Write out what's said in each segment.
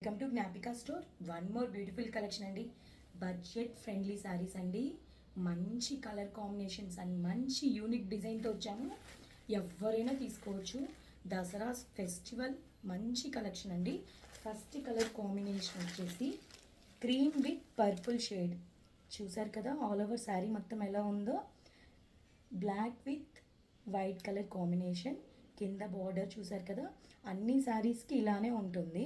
Welcome to Jnapika store. One more beautiful collection అండి. Budget friendly saris అండి. మంచి కలర్ కాంబినేషన్స్ అండ్ మంచి యూనిక్ డిజైన్తో వచ్చాము. ఎవరైనా తీసుకోవచ్చు. దసరా ఫెస్టివల్ మంచి కలెక్షన్ అండి. ఫస్ట్ కలర్ కాంబినేషన్ వచ్చేసి క్రీమ్ విత్ పర్పుల్ షేడ్. చూసారు కదా ఆల్ ఓవర్ శారీ మొత్తం ఎలా ఉందో. Black with white colour combination. కింద బార్డర్ చూసారు కదా, అన్ని శారీస్కి ఇలానే ఉంటుంది.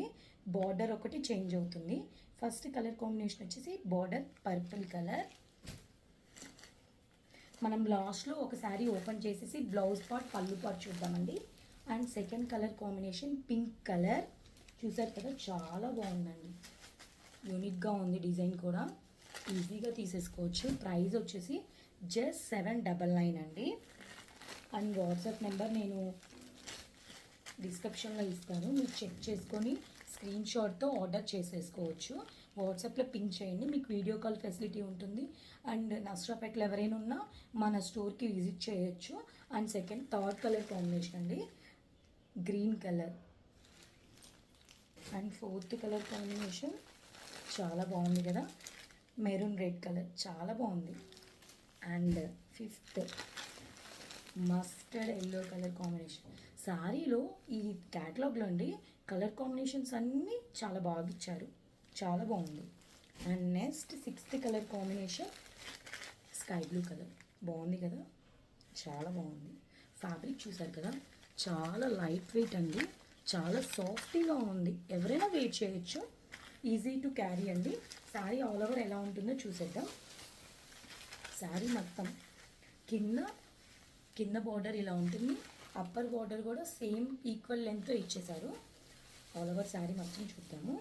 బార్డర్ ఒకటి చేంజ్ అవుతుంది. ఫస్ట్ కలర్ కాంబినేషన్ వచ్చేసి బార్డర్ పర్పుల్ కలర్. మనం లాస్ట్లో ఒక శారీ ఓపెన్ చేసేసి బ్లౌజ్ పార్ట్ పళ్ళు పార్ట్ చూద్దామండి. And second colour combination pink colour. చూసారు కదా చాలా బాగుందండి, యూనిక్గా ఉంది. డిజైన్ కూడా ఈజీగా తీసేసుకోవచ్చు. ప్రైస్ వచ్చేసి జస్ట్ 799 అండి. అండ్ వాట్సాప్ నెంబర్ నేను డిస్క్రిప్షన్లో ఇస్తాను, మీరు చెక్ చేసుకొని స్క్రీన్ షాట్తో ఆర్డర్ చేసేసుకోవచ్చు. వాట్సాప్లో పింక్ చేయండి, మీకు వీడియో కాల్ ఫెసిలిటీ ఉంటుంది. అండ్ నర్సరాపేటలో ఎవరైనా ఉన్నా మన స్టోర్కి విజిట్ చేయొచ్చు. అండ్ థర్డ్ కలర్ కాంబినేషన్ అండి, green colour. And fourth colour combination చాలా బాగుంది కదా, మెరూన్ రెడ్ కలర్ చాలా బాగుంది. And fifth mustard yellow colour combination. శారీలో ఈ క్యాటలాగ్లో అండి కలర్ కాంబినేషన్స్ అన్నీ చాలా బాగా ఇచ్చారు, చాలా బాగుంది. And next sixth colour combination sky blue colour. బాగుంది కదా, చాలా బాగుంది. ఫ్యాబ్రిక్ చూసారు కదా, చాలా లైట్ వెయిట్ అండి, చాలా సాఫ్టీగా ఉంది. ఎవరైనా వెయిట్ చేయొచ్చు, ఈజీ టు క్యారీ అండి. శారీ ఆల్ ఓవర్ ఎలా ఉంటుందో చూసేద్దాం. శారీ మొత్తం కింద బార్డర్ ఇలా ఉంటుంది. అప్పర్ బార్డర్ కూడా సేమ్ ఈక్వల్ లెంత్తో ఇచ్చేసారు. ఆల్ ఓవర్ శారీ మొత్తం చూద్దాము.